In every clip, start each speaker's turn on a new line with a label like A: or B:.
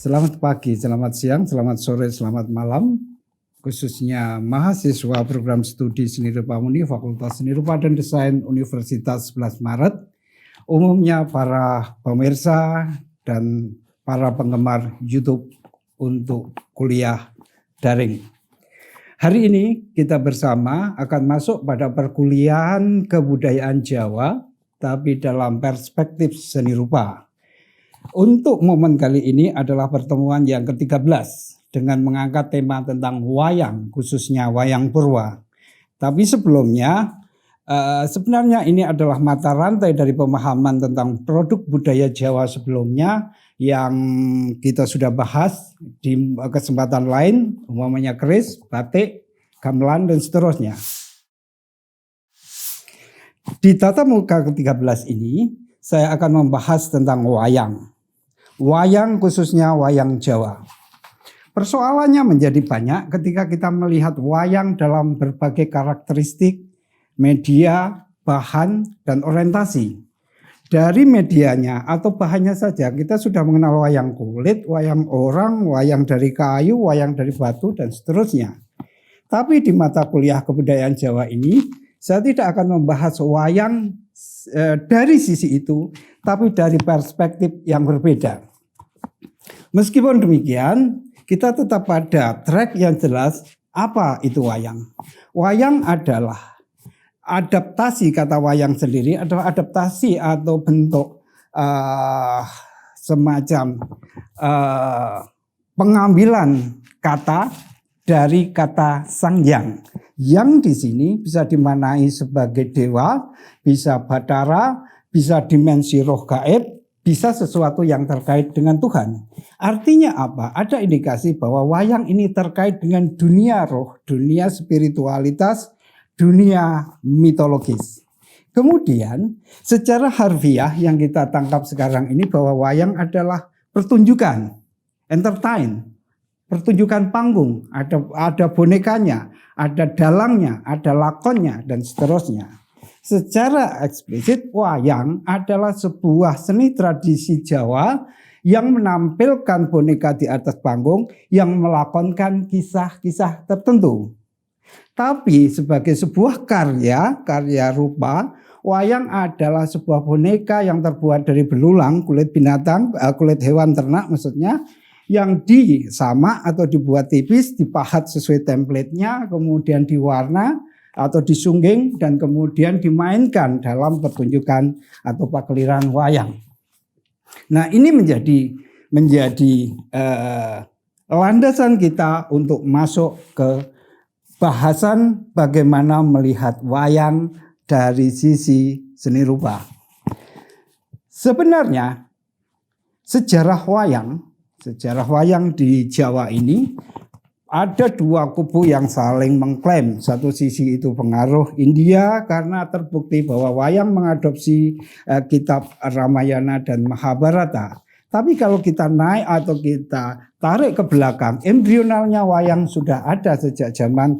A: Selamat pagi, selamat siang, selamat sore, selamat malam. Khususnya mahasiswa program studi Seni Rupa Muni Fakultas Seni Rupa dan Desain Universitas 11 Maret. Umumnya para pemirsa dan para penggemar YouTube untuk kuliah daring. Hari ini kita bersama akan masuk pada perkuliahan kebudayaan Jawa, tapi dalam perspektif seni rupa. Untuk momen kali ini adalah pertemuan yang ke-13 dengan mengangkat tema tentang wayang, khususnya wayang purwa. Tapi sebelumnya, sebenarnya ini adalah mata rantai dari pemahaman tentang produk budaya Jawa sebelumnya yang kita sudah bahas di kesempatan lain, umpamanya keris, batik, gamelan, dan seterusnya. Di tatap muka ke-13 ini, saya akan membahas tentang wayang. Wayang khususnya wayang Jawa. Persoalannya menjadi banyak ketika kita melihat wayang dalam berbagai karakteristik, media, bahan, dan orientasi. Dari medianya atau bahannya saja kita sudah mengenal wayang kulit, wayang orang, wayang dari kayu, wayang dari batu, dan seterusnya. Tapi di mata kuliah kebudayaan Jawa ini, saya tidak akan membahas wayang dari sisi itu, tapi dari perspektif yang berbeda. Meskipun demikian, kita tetap pada track yang jelas apa itu wayang. Wayang adalah adaptasi, kata wayang sendiri adalah adaptasi atau bentuk semacam pengambilan kata dari kata Sangyang. Yang di sini bisa dimaknai sebagai dewa, bisa batara, bisa dimensi roh gaib, bisa sesuatu yang terkait dengan Tuhan. Artinya apa? Ada indikasi bahwa wayang ini terkait dengan dunia roh, dunia spiritualitas, dunia mitologis. Kemudian secara harfiah yang kita tangkap sekarang ini bahwa wayang adalah pertunjukan, entertain, pertunjukan panggung, ada bonekanya, ada dalangnya, ada lakonnya, dan seterusnya. Secara eksplisit, wayang adalah sebuah seni tradisi Jawa yang menampilkan boneka di atas panggung yang melakonkan kisah-kisah tertentu. Tapi sebagai sebuah karya rupa, wayang adalah sebuah boneka yang terbuat dari belulang, kulit binatang, kulit hewan ternak maksudnya, yang disamak atau dibuat tipis, dipahat sesuai template-nya, kemudian diwarna atau disungging dan kemudian dimainkan dalam pertunjukan atau pakliran wayang. Nah, ini menjadi landasan kita untuk masuk ke bahasan bagaimana melihat wayang dari sisi seni rupa. Sebenarnya sejarah wayang di Jawa ini ada dua kubu yang saling mengklaim. Satu sisi itu pengaruh India karena terbukti bahwa wayang mengadopsi kitab Ramayana dan Mahabharata. Tapi kalau kita naik atau kita tarik ke belakang, embrionalnya wayang sudah ada sejak zaman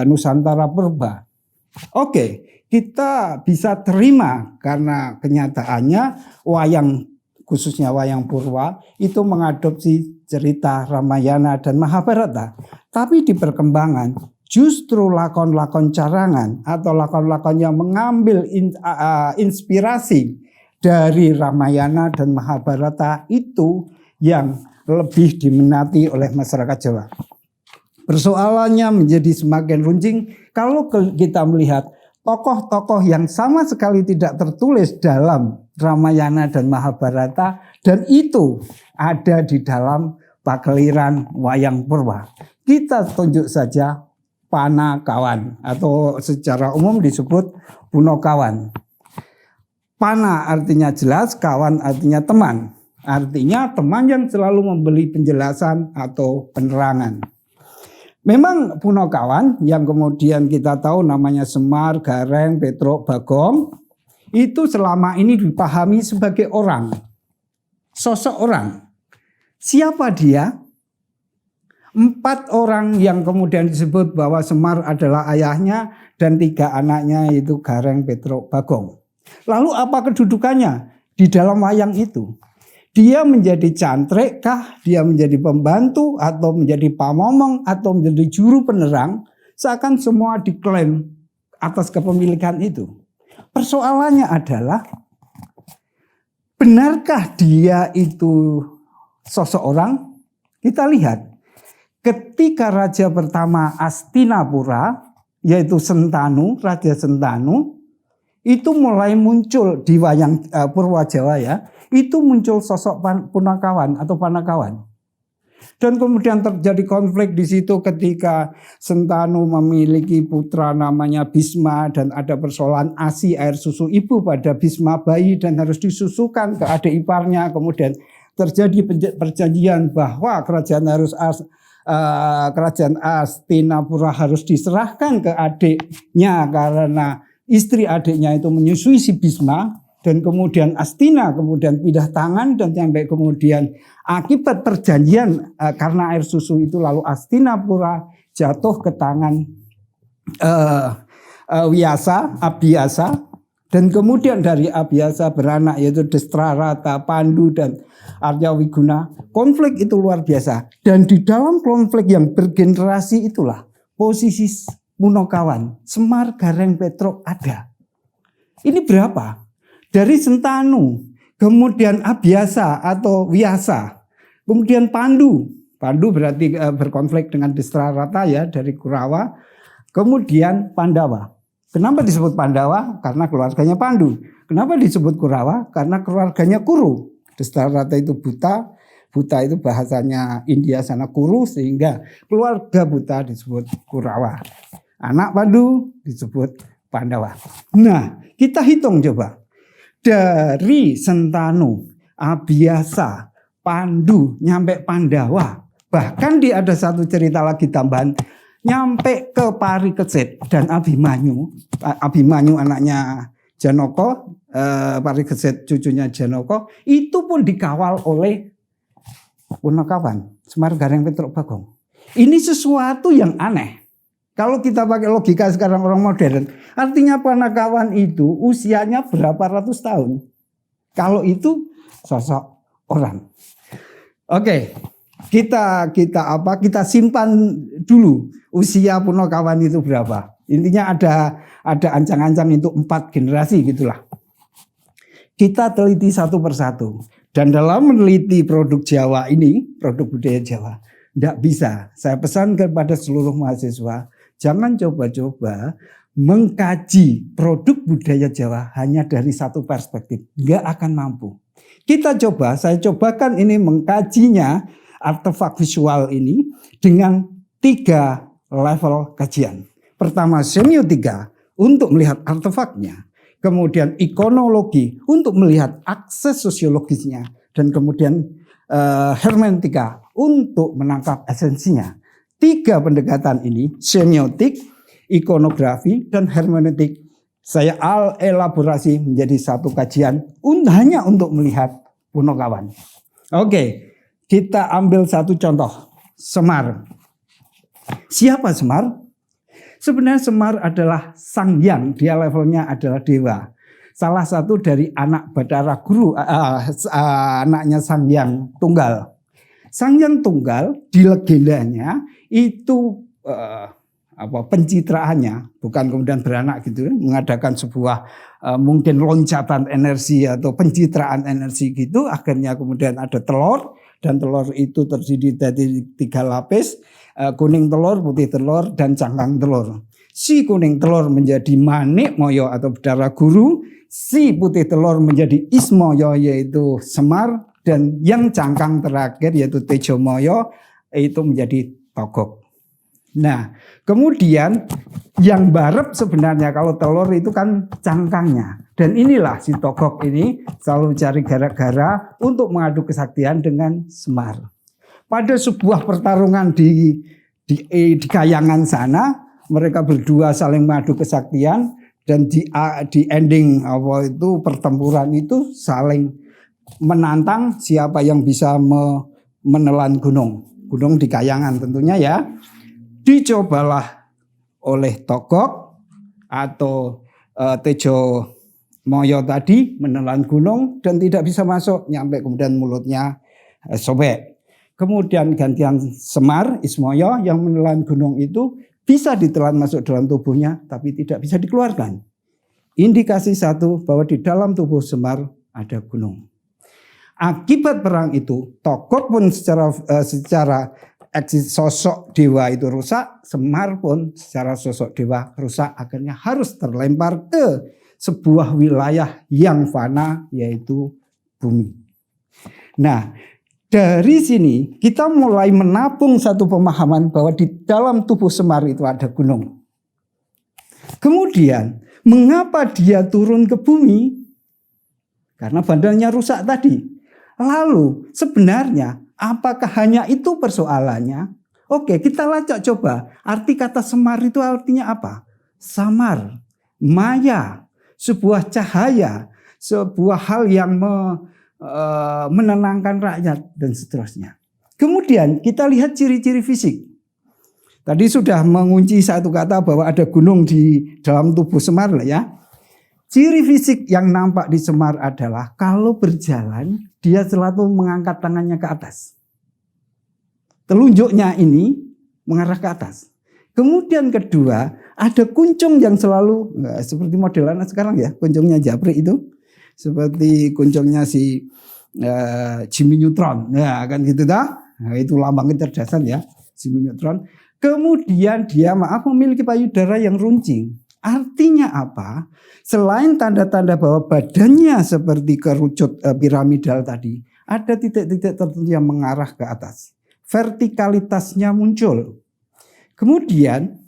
A: Nusantara Purba. Oke, kita bisa terima karena kenyataannya wayang, khususnya wayang purwa, itu mengadopsi cerita Ramayana dan Mahabharata. Tapi di perkembangan justru lakon-lakon carangan atau lakon-lakon yang mengambil inspirasi dari Ramayana dan Mahabharata itu yang lebih diminati oleh masyarakat Jawa. Persoalannya menjadi semakin runcing kalau kita melihat tokoh-tokoh yang sama sekali tidak tertulis dalam Ramayana dan Mahabharata dan itu ada di dalam pakliran wayang purwa. Kita tunjuk saja Panakawan atau secara umum disebut Punokawan. Pana artinya jelas, kawan artinya teman. Artinya teman yang selalu memberi penjelasan atau penerangan. Memang Punokawan yang kemudian kita tahu namanya Semar, Gareng, Petruk, Bagong, itu selama ini dipahami sebagai orang, sosok orang. Siapa dia? 4 orang yang kemudian disebut bahwa Semar adalah ayahnya dan 3 anaknya yaitu Gareng, Petruk, Bagong. Lalu apa kedudukannya di dalam wayang itu? Dia menjadi cantrik kah, dia menjadi pembantu, atau menjadi pamomong, atau menjadi juru penerang, seakan semua diklaim atas kepemilikan itu. Persoalannya adalah, benarkah dia itu seseorang? Kita lihat, ketika raja pertama Astinapura, yaitu Sentanu, Raja Sentanu, itu mulai muncul di wayang Purwa Jawa ya, itu muncul sosok punakawan atau panakawan. Dan kemudian terjadi konflik di situ ketika Sentanu memiliki putra namanya Bisma dan ada persoalan ASI air susu ibu pada Bisma bayi dan harus disusukan ke adik iparnya. Kemudian terjadi perjanjian bahwa kerajaan Astinapura harus diserahkan ke adiknya karena istri adiknya itu menyusui si Bisma. Dan kemudian Astina kemudian pindah tangan dan sampai kemudian akibat perjanjian karena air susu itu lalu Astinapura jatuh ke tangan Abhyasa. Dan kemudian dari Abhyasa beranak yaitu Destrarata, Pandu dan Aryawiguna. Konflik itu luar biasa. Dan di dalam konflik yang bergenerasi itulah posisi Punakawan, Semar, Gareng, Petruk ada. Ini berapa? Dari Sentanu, kemudian Abhyasa atau Vyasa, kemudian Pandu. Pandu berarti berkonflik dengan Destrarata ya dari Kurawa. Kemudian Pandawa. Kenapa disebut Pandawa? Karena keluarganya Pandu. Kenapa disebut Kurawa? Karena keluarganya Kuru. Destrarata itu buta. Buta itu bahasanya India sana Kuru, sehingga keluarga buta disebut Kurawa. Anak Pandu disebut Pandawa. Nah, kita hitung coba. Dari Sentanu, Abhyasa, Pandu, nyampe Pandawa. Bahkan ada satu cerita lagi tambahan, nyampe ke Parikesit dan Abimanyu. Abimanyu anaknya Janaka, Parikesit cucunya Janaka, itu pun dikawal oleh Punakawan, Semar, Gareng, Petruk, Bagong. Ini sesuatu yang aneh. Kalau kita pakai logika sekarang orang modern, artinya Panakawan itu usianya berapa ratus tahun. Kalau itu sosok orang. Oke, kita simpan dulu usia Punakawan itu berapa. Intinya ada ancang-ancang itu 4 generasi gitulah. Kita teliti satu persatu. Dan dalam meneliti produk Jawa ini, produk budaya Jawa, tidak bisa. Saya pesan kepada seluruh mahasiswa, jangan coba-coba mengkaji produk budaya Jawa hanya dari satu perspektif. Nggak akan mampu. Saya cobakan ini mengkajinya, artefak visual ini, dengan 3 level kajian. Pertama, semiotika untuk melihat artefaknya. Kemudian ikonologi untuk melihat akses sosiologisnya. Dan kemudian hermeneutika untuk menangkap esensinya. 3 pendekatan ini, semiotik, ikonografi, dan hermeneutik, saya elaborasi menjadi satu kajian hanya untuk melihat Punakawan. Oke, kita ambil satu contoh, Semar. Siapa Semar? Sebenarnya Semar adalah Sang Hyang, dia levelnya adalah dewa. Salah satu dari anak Bathara Guru, anaknya Sang Hyang Tunggal. Sang Hyang Tunggal di legendanya itu pencitraannya bukan kemudian beranak gitu, mengadakan sebuah mungkin loncatan energi atau pencitraan energi gitu, akhirnya kemudian ada telur dan telur itu terdiri dari 3 lapis, kuning telur, putih telur, dan cangkang telur. Si kuning telur menjadi Manik Moyo atau Bathara Guru, si putih telur menjadi Ismoyo yaitu Semar, dan yang cangkang terakhir yaitu Tejo Moyo itu menjadi Togok. Nah, kemudian yang barep sebenarnya kalau telur itu kan cangkangnya. Dan inilah si Togok ini selalu cari gara-gara untuk mengadu kesaktian dengan Semar. Pada sebuah pertarungan di Kayangan sana, mereka berdua saling mengadu kesaktian dan di ending pertempuran itu saling menantang siapa yang bisa menelan gunung di Kayangan tentunya ya. Dicobalah oleh Togok atau Tejo Moyo tadi menelan gunung dan tidak bisa masuk, nyampe kemudian mulutnya sobek. Kemudian gantian Semar, Ismoyo yang menelan gunung itu bisa ditelan masuk dalam tubuhnya tapi tidak bisa dikeluarkan. Indikasi satu bahwa di dalam tubuh Semar ada gunung. Akibat perang itu, Tokod pun secara sosok dewa itu rusak, Semar pun secara sosok dewa rusak, akhirnya harus terlempar ke sebuah wilayah yang fana, yaitu bumi. Nah, dari sini kita mulai menabung satu pemahaman bahwa di dalam tubuh Semar itu ada gunung. Kemudian, mengapa dia turun ke bumi? Karena badannya rusak tadi. Lalu sebenarnya apakah hanya itu persoalannya? Oke, kita lacak coba. Arti kata Semar itu artinya apa? Samar, maya, sebuah cahaya, sebuah hal yang menenangkan rakyat dan seterusnya. Kemudian kita lihat ciri-ciri fisik. Tadi sudah mengunci satu kata bahwa ada gunung di dalam tubuh Semar lah ya. Ciri fisik yang nampak di Semar adalah kalau berjalan dia selalu mengangkat tangannya ke atas. Telunjuknya ini mengarah ke atas. Kemudian kedua, ada kuncung yang selalu seperti modelan sekarang ya, kuncungnya Japri itu seperti kuncungnya si Jimmy Neutron. Ya kan gitu dah. Nah, itu lambang kecerdasan ya, Jimmy Neutron. Kemudian dia memiliki payudara yang runcing. Artinya apa? Selain tanda-tanda bahwa badannya seperti kerucut piramidal tadi, ada titik-titik tertentu yang mengarah ke atas. Vertikalitasnya muncul. Kemudian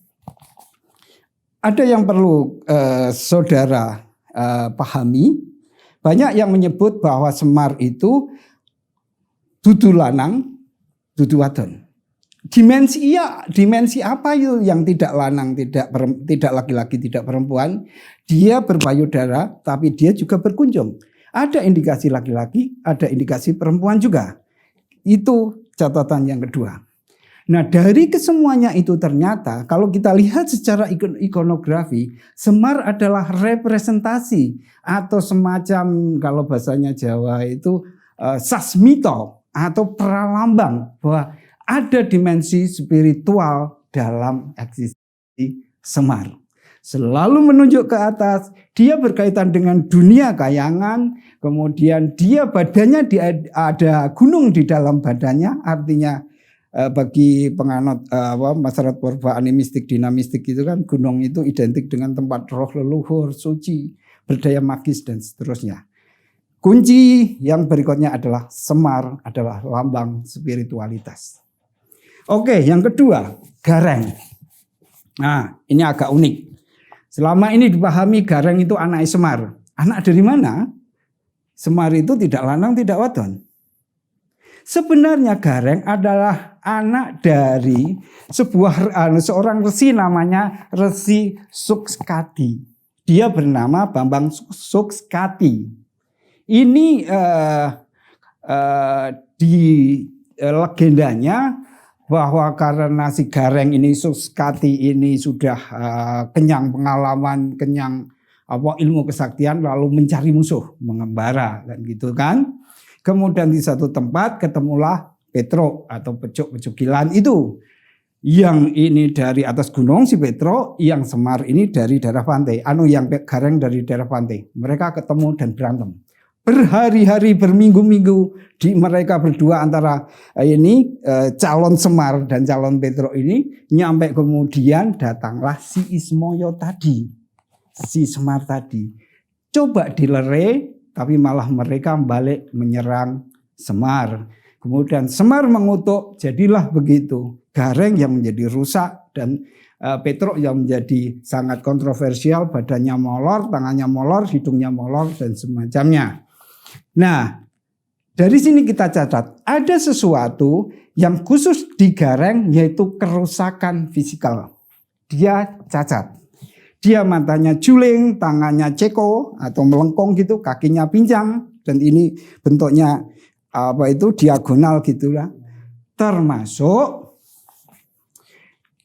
A: ada yang perlu saudara pahami. Banyak yang menyebut bahwa Semar itu dudu lanang, dudu wadon. Dimensi apa itu yang tidak lanang, tidak laki-laki, tidak perempuan? Dia berpayudara, tapi dia juga berkunjung. Ada indikasi laki-laki, ada indikasi perempuan juga. Itu catatan yang kedua. Nah, dari kesemuanya itu ternyata kalau kita lihat secara ikonografi, Semar adalah representasi atau semacam kalau bahasanya Jawa itu sasmito atau pralambang bahwa ada dimensi spiritual dalam eksistensi Semar. Selalu menunjuk ke atas, dia berkaitan dengan dunia kayangan, kemudian dia badannya ada gunung di dalam badannya, artinya bagi penganut masyarakat purba animistik dinamistik itu kan gunung itu identik dengan tempat roh leluhur, suci, berdaya magis dan seterusnya. Kunci yang berikutnya adalah Semar adalah lambang spiritualitas. Oke, yang kedua, Gareng. Nah, ini agak unik. Selama ini dipahami Gareng itu anak Semar. Anak dari mana? Semar itu tidak lanang, tidak wadon. Sebenarnya Gareng adalah anak dari seorang resi namanya Resi Sukskati. Dia bernama Bambang Sukskati. Ini di legendanya bahwa karena si Gareng ini Sukskati ini sudah kenyang pengalaman, kenyang ilmu kesaktian, lalu mencari musuh, mengembara kan gitu kan. Kemudian di satu tempat ketemulah Petro atau pecuk-pecukilan itu. Yang ini dari atas gunung si Petro, yang Semar ini dari daerah pantai. Yang Gareng dari daerah pantai. Mereka ketemu dan berantem. Berhari-hari, berminggu-minggu di mereka berdua antara ini calon Semar dan calon Petro ini, nyampe kemudian datanglah si Ismoyo tadi, si Semar tadi. Coba dilerai, tapi malah mereka balik menyerang Semar. Kemudian Semar mengutuk, jadilah begitu. Gareng yang menjadi rusak dan Petro yang menjadi sangat kontroversial, badannya molor, tangannya molor, hidungnya molor dan semacamnya. Nah, dari sini kita catat ada sesuatu yang khusus di Gareng yaitu kerusakan fisikal. Dia cacat. Dia matanya juling, tangannya ceko atau melengkung gitu, kakinya pincang dan ini bentuknya diagonal gitulah. Termasuk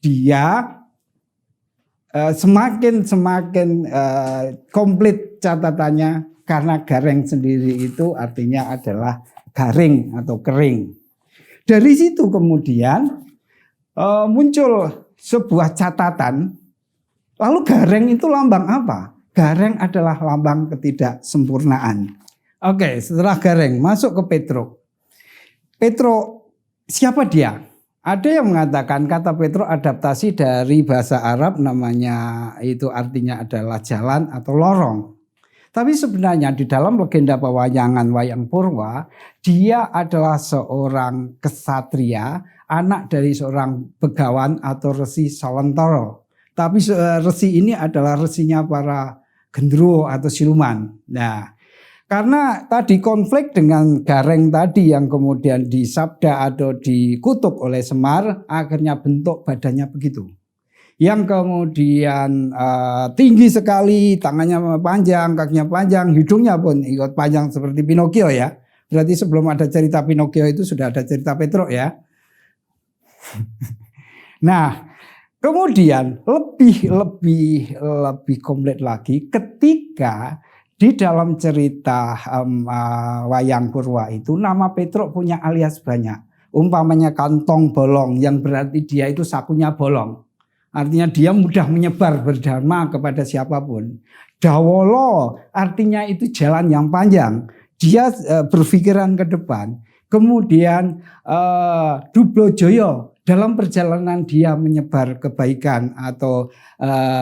A: dia semakin komplit catatannya karena Gareng sendiri itu artinya adalah garing atau kering. Dari situ kemudian muncul sebuah catatan. Lalu Gareng itu lambang apa? Gareng adalah lambang ketidaksempurnaan. Oke, setelah Gareng masuk ke Petruk. Petruk siapa dia? Ada yang mengatakan kata Petruk adaptasi dari bahasa Arab, namanya itu artinya adalah jalan atau lorong. Tapi sebenarnya di dalam legenda pewayangan Wayang Purwa, dia adalah seorang kesatria, anak dari seorang begawan atau resi Sawantara. Tapi resi ini adalah resinya para gendruwo atau siluman. Nah, karena tadi konflik dengan Gareng tadi yang kemudian disabda atau dikutuk oleh Semar, akhirnya bentuk badannya begitu. Yang kemudian tinggi sekali, tangannya panjang, kakinya panjang, hidungnya pun ikut panjang seperti Pinocchio ya. Berarti sebelum ada cerita Pinocchio itu sudah ada cerita Petruk ya. Nah, kemudian lebih komplit lagi ketika di dalam cerita Wayang Purwa itu nama Petruk punya alias banyak. Umpamanya kantong bolong yang berarti dia itu sakunya bolong. Artinya dia mudah menyebar berdharma kepada siapapun. Dawolo artinya itu jalan yang panjang. Dia berpikiran ke depan. Kemudian Dublojoyo dalam perjalanan dia menyebar kebaikan atau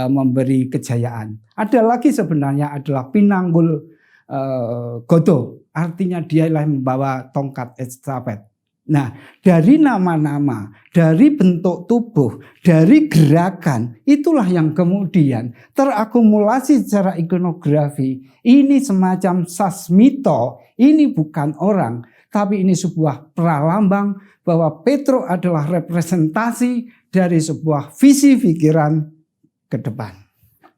A: memberi kejayaan. Ada lagi sebenarnya adalah Pinanggul Godo. Artinya dia yang membawa tongkat estafet. Nah, dari nama-nama, dari bentuk tubuh, dari gerakan, itulah yang kemudian terakumulasi secara ikonografi. Ini semacam sasmito, ini bukan orang, tapi ini sebuah pralambang bahwa Petruk adalah representasi dari sebuah visi pikiran ke depan.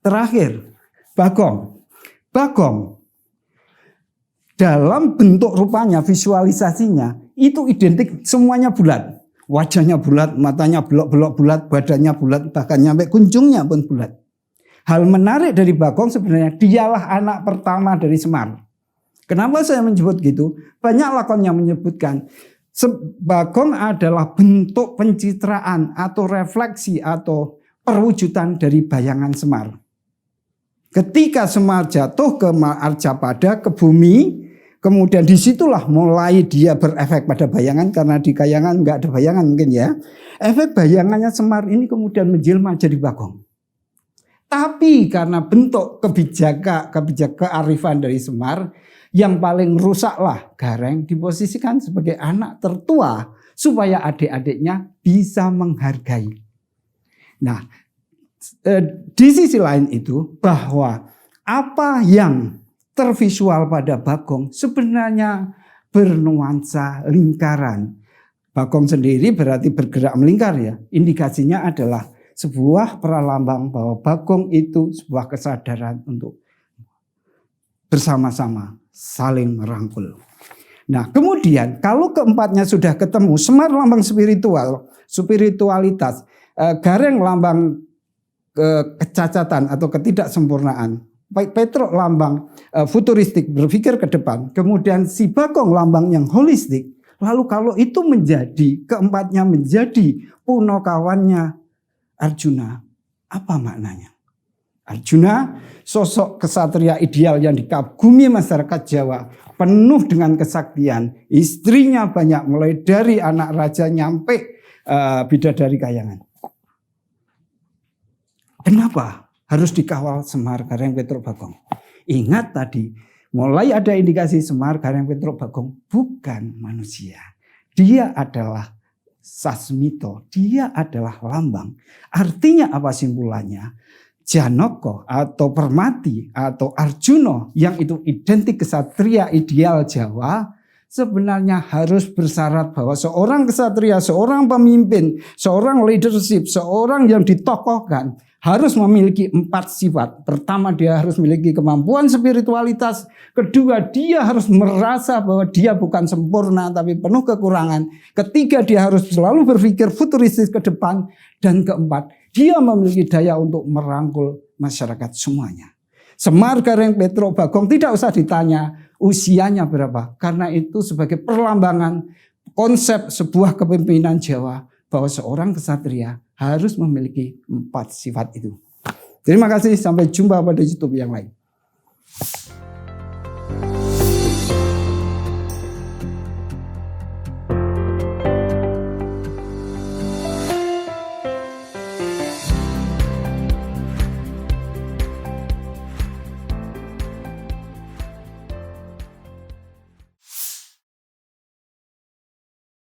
A: Terakhir, Bagong. Bagong dalam bentuk rupanya, visualisasinya itu identik semuanya bulat. Wajahnya bulat, matanya belok-belok bulat, badannya bulat, bahkan nyampe kunjungnya pun bulat. Hal menarik dari Bagong sebenarnya dialah anak pertama dari Semar. Kenapa saya menyebut gitu? Banyak lakon yang menyebutkan Bagong adalah bentuk pencitraan atau refleksi atau perwujudan dari bayangan Semar. Ketika Semar jatuh ke Arjapada, ke bumi, kemudian disitulah mulai dia berefek pada bayangan, karena di kayangan nggak ada bayangan mungkin ya. Efek bayangannya Semar ini kemudian menjelma jadi Bagong. Tapi karena bentuk kearifan dari Semar, yang paling rusaklah Gareng diposisikan sebagai anak tertua supaya adik-adiknya bisa menghargai. Nah, di sisi lain itu bahwa apa yang tervisual pada Bagong sebenarnya bernuansa lingkaran. Bagong sendiri berarti bergerak melingkar ya. Indikasinya adalah sebuah pralambang bahwa Bagong itu sebuah kesadaran untuk bersama-sama saling merangkul. Nah, kemudian kalau keempatnya sudah ketemu, Semar lambang spiritualitas, Gareng lambang kecacatan atau ketidaksempurnaan, Petruk lambang futuristik, berpikir ke depan, kemudian si Bagong lambang yang holistik. Lalu kalau itu keempatnya menjadi punakawannya Arjuna, apa maknanya? Arjuna sosok kesatria ideal yang dikagumi masyarakat Jawa, penuh dengan kesaktian, istrinya banyak mulai dari anak raja nyampe bidadari kayangan. Kenapa harus dikawal Semar, Gareng, Petruk, Bagong? Ingat tadi, mulai ada indikasi Semar, Gareng, Petruk, Bagong bukan manusia. Dia adalah sasmito, dia adalah lambang. Artinya apa simpulannya? Janoko atau Permati atau Arjuna yang itu identik kesatria ideal Jawa sebenarnya harus bersyarat bahwa seorang kesatria, seorang pemimpin, seorang leadership, seorang yang ditokohkan harus memiliki 4 sifat. Pertama, dia harus memiliki kemampuan spiritualitas. Kedua, dia harus merasa bahwa dia bukan sempurna tapi penuh kekurangan. Ketiga, dia harus selalu berpikir futuristis ke depan. Dan keempat, dia memiliki daya untuk merangkul masyarakat semuanya. Semar, Gareng, Petro, Bagong tidak usah ditanya usianya berapa. Karena itu sebagai perlambangan konsep sebuah kepemimpinan Jawa bahwa seorang kesatria harus memiliki 4 sifat itu. Terima kasih, sampai jumpa pada YouTube yang lain.